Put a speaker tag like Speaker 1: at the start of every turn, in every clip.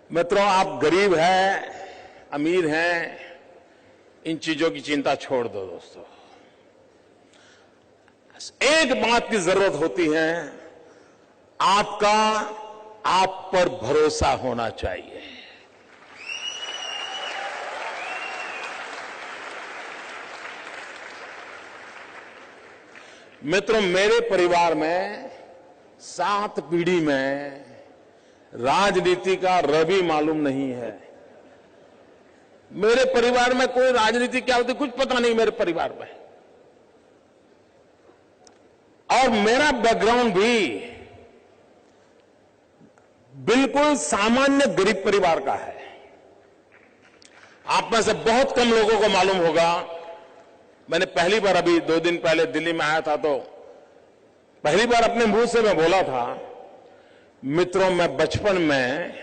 Speaker 1: मित्रों, आप गरीब हैं, अमीर हैं, इन चीजों की चिंता छोड़ दो दोस्तों। एक बात की जरूरत होती है, आपका आप पर भरोसा होना चाहिए। मित्रों, मेरे परिवार में 7 पीढ़ी में राजनीति का रवि मालूम नहीं है। मेरे परिवार में कोई राजनीति क्या होती कुछ पता नहीं मेरे परिवार में। और मेरा बैकग्राउंड भी बिल्कुल सामान्य गरीब परिवार का है। आप में से बहुत कम लोगों को मालूम होगा, मैंने पहली बार अभी 2 दिन पहले दिल्ली में आया था तो पहली बार अपने मुंह से मैं बोला था, मित्रों, मैं बचपन में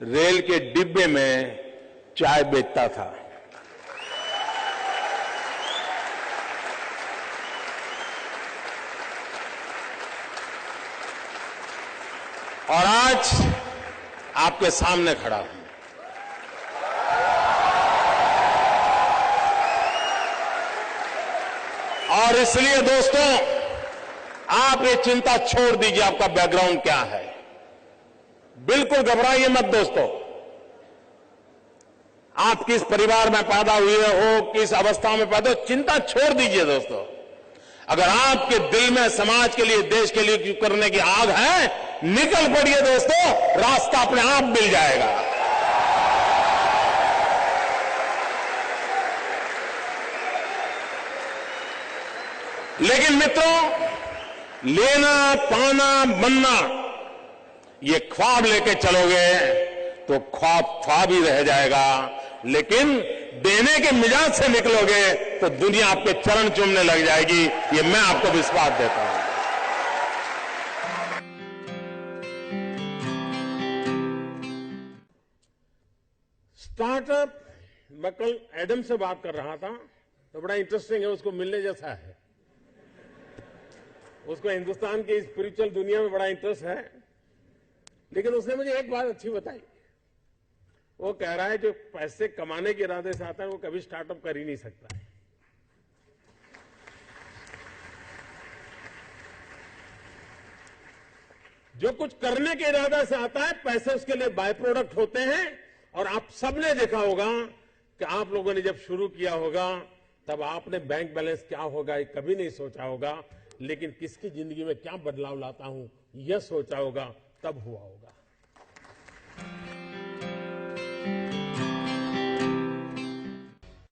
Speaker 1: रेल के डिब्बे में चाय बेचता था। और आज आपके सामने खड़ा हूं। और इसलिए दोस्तों, आप ये चिंता छोड़ दीजिए आपका बैकग्राउंड क्या है। बिल्कुल घबराइए मत दोस्तों। आप किस परिवार में पैदा हुए हो, किस अवस्था में पैदा हो, चिंता छोड़ दीजिए दोस्तों। अगर आपके दिल में समाज के लिए, देश के लिए करने की आग है, निकल पड़िए दोस्तों, रास्ता अपने आप मिल जाएगा। लेकिन मित्रों, लेना, पाना, बनना, ये ख्वाब लेके चलोगे तो ख्वाब ही रह जाएगा। लेकिन देने के मिजाज से निकलोगे तो दुनिया आपके चरण चूमने लग जाएगी। ये मैं आपको विश्वास देता हूं। स्टार्टअप, मैं कल एडम से बात कर रहा था तो बड़ा इंटरेस्टिंग है, उसको मिलने जैसा है। उसको हिंदुस्तान की स्पिरिचुअल दुनिया में बड़ा इंटरेस्ट है। लेकिन उसने मुझे एक बात अच्छी बताई। वो कह रहा है जो पैसे कमाने के इरादे से आता है वो कभी स्टार्टअप कर ही नहीं सकता है। जो कुछ करने के इरादे से आता है, पैसे उसके लिए बाय प्रोडक्ट होते हैं। और आप सबने देखा होगा कि आप लोगों ने जब शुरू किया होगा तब आपने बैंक बैलेंस क्या होगा ये कभी नहीं सोचा होगा। लेकिन किसकी जिंदगी में क्या बदलाव लाता हूं यह सोचा होगा, तब हुआ होगा।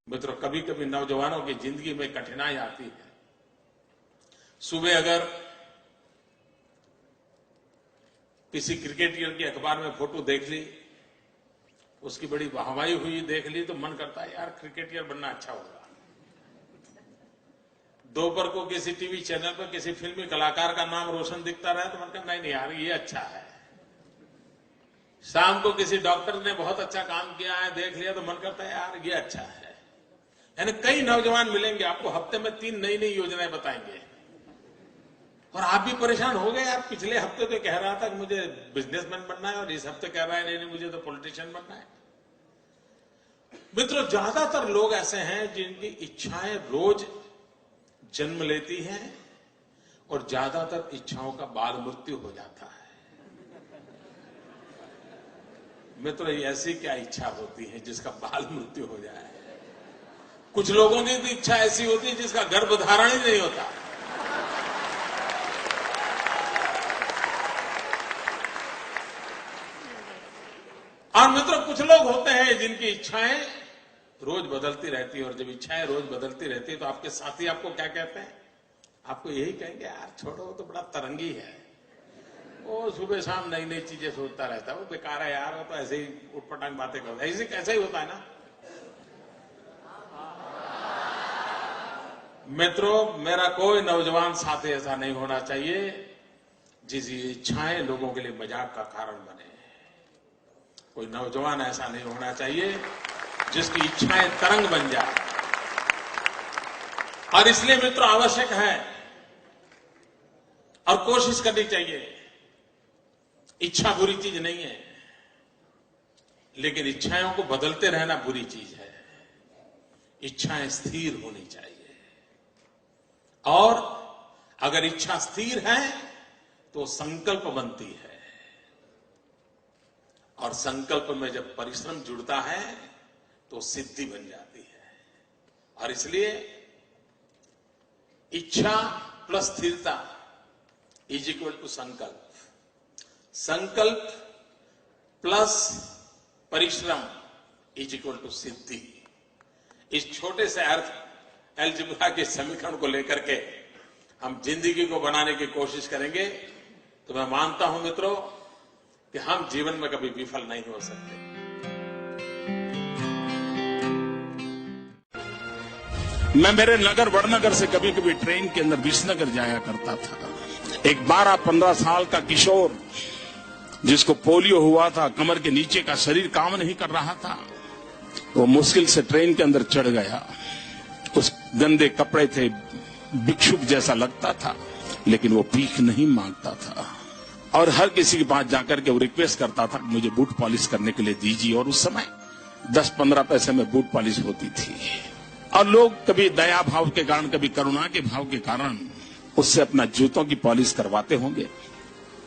Speaker 1: मित्रों, कभी कभी नौजवानों की जिंदगी में कठिनाई आती है। सुबह अगर किसी क्रिकेटर की अखबार में फोटो देख ली, उसकी बड़ी वाहवाही हुई देख ली, तो मन करता है यार क्रिकेटर बनना अच्छा होगा। दोपहर को किसी टीवी चैनल पर किसी फिल्मी कलाकार का नाम रोशन दिखता रहे तो मन करता नहीं यार ये अच्छा है। शाम को किसी डॉक्टर ने बहुत अच्छा काम किया है देख लिया तो मन करता है यार ये अच्छा है। यानी कई नौजवान मिलेंगे आपको, हफ्ते में 3 नई नई योजनाएं बताएंगे और आप भी परेशान हो गए। यार पिछले हफ्ते तो कह रहा था कि मुझे बिजनेसमैन बनना है और इस हफ्ते कह रहा है नहीं मुझे तो पॉलिटिशियन बनना है। मित्रों, ज्यादातर लोग ऐसे हैं जिनकी इच्छाएं रोज जन्म लेती हैं और ज्यादातर इच्छाओं का बाल मृत्यु हो जाता है। मित्रों, ऐसी क्या इच्छा होती है जिसका बाल मृत्यु हो जाए? कुछ लोगों की तो इच्छा ऐसी होती है जिसका गर्भधारण ही नहीं होता। और मित्रों, कुछ लोग होते हैं जिनकी इच्छाएं रोज बदलती रहती है। और जब इच्छाएं रोज बदलती रहती है तो आपके साथी आपको क्या कहते हैं? आपको यही कहेंगे यार छोड़ो, वो तो बड़ा तरंगी है, वो सुबह शाम नई नई चीजें सोचता रहता है, वो बेकार है यार, वो तो ऐसे ही उटपटांग बातें करता है। ऐसे कैसा ही होता है ना। मित्रों, मेरा कोई नौजवान साथी ऐसा नहीं होना चाहिए जिसकी इच्छाएं लोगों के लिए मजाक का कारण बने। कोई नौजवान ऐसा नहीं होना चाहिए जिसकी इच्छाएं तरंग बन जाए। और इसलिए मित्रों, आवश्यक है और कोशिश करनी चाहिए। इच्छा बुरी चीज नहीं है। लेकिन इच्छाओं को बदलते रहना बुरी चीज है। इच्छाएं स्थिर होनी चाहिए, और अगर इच्छा स्थिर है तो संकल्प बनती है, और संकल्प में जब परिश्रम जुड़ता है तो सिद्धि बन जाती है। और इसलिए इच्छा प्लस स्थिरता इज इक्वल टू संकल्प, संकल्प प्लस परिश्रम इज इक्वल टू सिद्धि। इस छोटे से अर्थ अलजेब्रा के समीकरण को लेकर के हम जिंदगी को बनाने की कोशिश करेंगे तो मैं मानता हूं मित्रों कि हम जीवन में कभी विफल नहीं हो सकते।
Speaker 2: मैं मेरे नगर वड़नगर से कभी कभी ट्रेन के अंदर विसनगर जाया करता था। एक 12-15 साल का किशोर जिसको पोलियो हुआ था, कमर के नीचे का शरीर काम नहीं कर रहा था, वो मुश्किल से ट्रेन के अंदर चढ़ गया। उस गंदे कपड़े थे, भिक्षुक जैसा लगता था, लेकिन वो भीख नहीं मांगता था और हर किसी के पास जाकर के वो रिक्वेस्ट करता था मुझे बूट पॉलिश करने के लिए दीजिए। और उस समय 10-15 पैसे में बूट पॉलिश होती थी, और लोग कभी दया भाव के कारण, कभी करुणा के भाव के कारण उससे अपना जूतों की पॉलिश करवाते होंगे।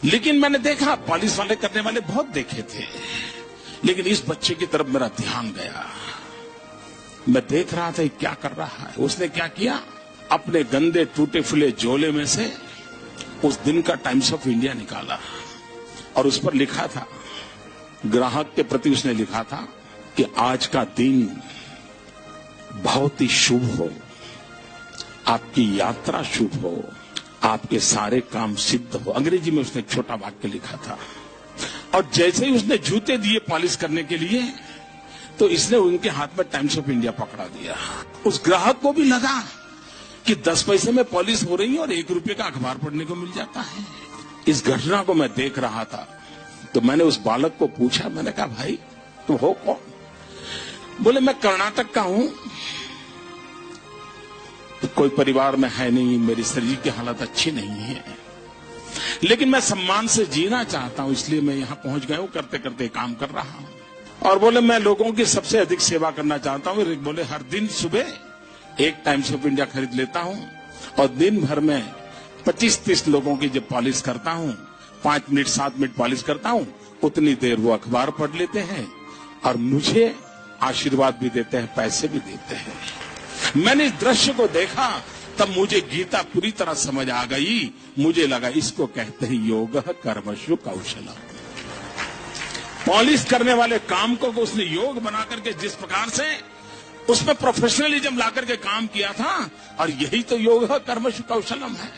Speaker 2: लेकिन मैंने देखा, पॉलिश वाले करने वाले बहुत देखे थे, लेकिन इस बच्चे की तरफ मेरा ध्यान गया। मैं देख रहा था क्या कर रहा है। उसने क्या किया, अपने गंदे टूटे फूले झोले में से उस दिन का टाइम्स ऑफ इंडिया निकाला और उस पर लिखा था, ग्राहक के प्रति उसने लिखा था कि आज का दिन बहुत ही शुभ हो, आपकी यात्रा शुभ हो, आपके सारे काम सिद्ध हो। अंग्रेजी में उसने एक छोटा वाक्य लिखा था। और जैसे ही उसने जूते दिए पॉलिश करने के लिए, तो इसने उनके हाथ में टाइम्स ऑफ इंडिया पकड़ा दिया। उस ग्राहक को भी लगा कि 10 पैसे में पॉलिश हो रही है और 1 रुपए का अखबार पढ़ने को मिल जाता है। इस घटना को मैं देख रहा था तो मैंने उस बालक को पूछा, मैंने कहा भाई तुम हो कौन? बोले मैं कर्नाटक का हूं, कोई परिवार में है नहीं, मेरी शरीर की हालत अच्छी नहीं है, लेकिन मैं सम्मान से जीना चाहता हूं, इसलिए मैं यहां पहुंच गया हूं, करते करते काम कर रहा हूं। और बोले मैं लोगों की सबसे अधिक सेवा करना चाहता हूं। बोले हर दिन सुबह एक टाइम्स ऑफ इंडिया खरीद लेता हूं और दिन भर में 25-30 लोगों की जब पॉलिश करता हूं, 5 मिनट 7 मिनट पॉलिश करता हूं, उतनी देर वो अखबार पढ़ लेते हैं और मुझे आशीर्वाद भी देते हैं, पैसे भी देते हैं। मैंने इस दृश्य को देखा तब मुझे गीता पूरी तरह समझ आ गई। मुझे लगा इसको कहते हैं योग कर्मशु कौशलम। पॉलिश करने वाले काम को उसने योग बना करके जिस प्रकार से उसमें प्रोफेशनलिज्म ला करके काम किया था, और यही तो योग कर्मशु कौशलम है,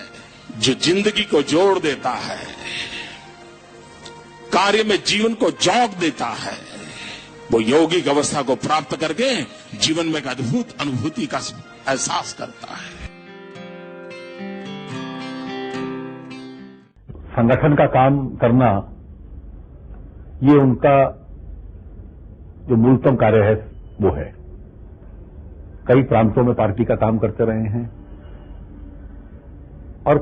Speaker 2: जो जिंदगी को जोड़ देता है, कार्य में जीवन को जोक देता है। वो यौगिक अवस्था को प्राप्त करके जीवन में एक अद्भुत अनुभूति का एहसास करता है।
Speaker 3: संगठन का काम करना ये उनका जो मूलतम कार्य है वो है। कई प्रांतों में पार्टी का काम करते रहे हैं और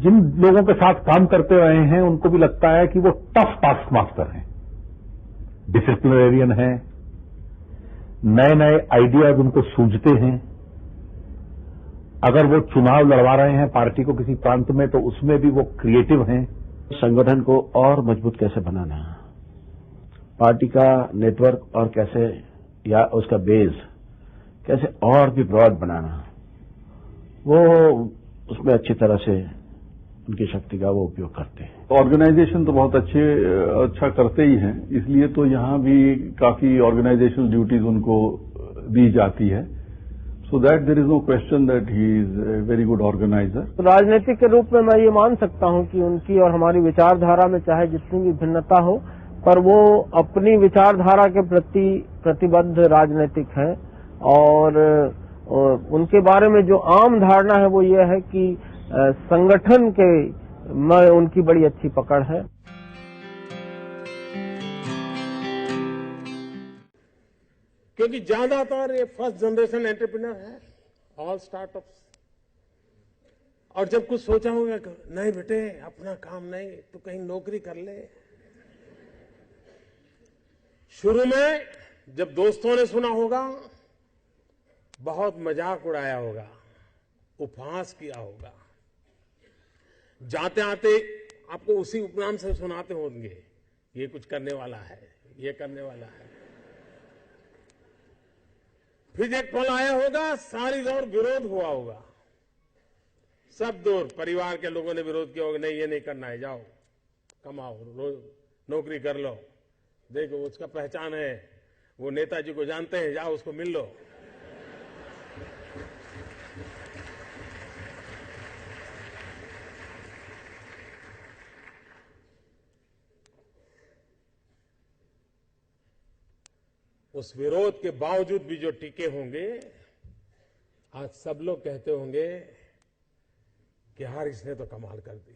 Speaker 3: जिन लोगों के साथ काम करते रहे हैं उनको भी लगता है कि वो टफ टास्क मास्टर हैं, डिसिप्लिनरियन हैं, नए नए आइडियाज उनको सूझते हैं। अगर वो चुनाव लड़वा रहे हैं पार्टी को किसी प्रांत में तो उसमें भी वो क्रिएटिव हैं।
Speaker 4: संगठन को और मजबूत कैसे बनाना, पार्टी का नेटवर्क और कैसे, या उसका बेस कैसे और भी ब्रॉड बनाना, वो उसमें अच्छी तरह से उनकी शक्ति का वो उपयोग करते हैं।
Speaker 5: ऑर्गेनाइजेशन तो बहुत अच्छा करते ही हैं, इसलिए तो यहाँ भी काफी ऑर्गेनाइजेशनल ड्यूटीज उनको दी जाती है। So that there is no question that he is a very good organiser.
Speaker 6: राजनीतिक के रूप में मैं ये मान सकता हूँ कि उनकी और हमारी विचारधारा में चाहे जितनी भी भिन्नता हो, पर वो अपनी विचारधारा के प्रति प्रतिबद्ध राजनीतिक हैं। और उनके बारे में जो आम धारणा है वो ये है कि संगठन के में उनकी बड़ी अच्छी पकड़ है।
Speaker 1: क्योंकि ज्यादातर ये फर्स्ट जनरेशन एंटरप्रेन्योर है, ऑल स्टार्टअप्स। और जब कुछ सोचा होगा नहीं बेटे अपना काम नहीं तो कहीं नौकरी कर ले,
Speaker 7: शुरू में जब दोस्तों ने सुना होगा बहुत मजाक उड़ाया होगा, उपहास किया होगा, जाते आते आपको उसी उपनाम से सुनाते होंगे, ये कुछ करने वाला है, ये करने वाला है। फिर एक पल आया होगा, सारी दौर विरोध हुआ होगा, सब दूर परिवार के लोगों ने विरोध किया होगा, नहीं ये नहीं करना है, जाओ कमाओ, नौकरी कर लो, देखो उसका पहचान है, वो नेताजी को जानते हैं, जाओ उसको मिल लो। उस विरोध के बावजूद भी जो टिके होंगे, आज सब लोग कहते होंगे कि यार इसने तो कमाल कर दी,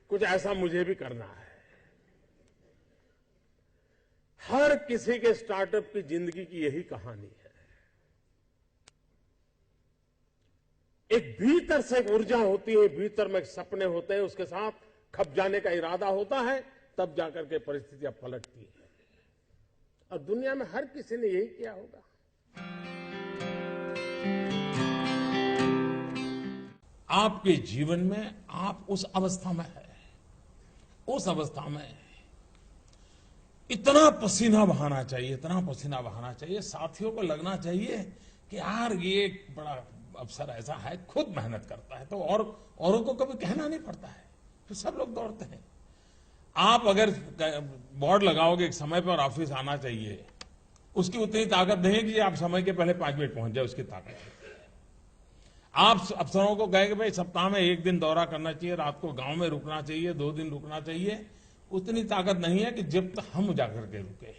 Speaker 7: कुछ ऐसा मुझे भी करना है। हर किसी के स्टार्टअप की जिंदगी की यही कहानी है। एक भीतर से एक ऊर्जा होती है, भीतर में सपने होते हैं, उसके साथ खप जाने का इरादा होता है, तब जाकर के परिस्थितियां पलटती है। और दुनिया में हर किसी ने यही किया होगा।
Speaker 1: आपके जीवन में आप उस अवस्था में है, उस अवस्था में इतना पसीना बहाना चाहिए, इतना पसीना बहाना चाहिए, साथियों को लगना चाहिए कि यार ये एक बड़ा अफसर ऐसा है, खुद मेहनत करता है, तो औरों को कभी कहना नहीं पड़ता है, तो सब लोग दौड़ते हैं। आप अगर बोर्ड लगाओगे एक समय पर ऑफिस आना चाहिए, उसकी उतनी ताकत नहीं है कि आप समय के पहले 5 मिनट पहुंच जाए, उसकी ताकत है। आप अफसरों को कहेंगे भाई सप्ताह में 1 दिन दौरा करना चाहिए, रात को गांव में रुकना चाहिए, 2 दिन रुकना चाहिए, उतनी ताकत नहीं है कि जब तक हम जाकर के रुके।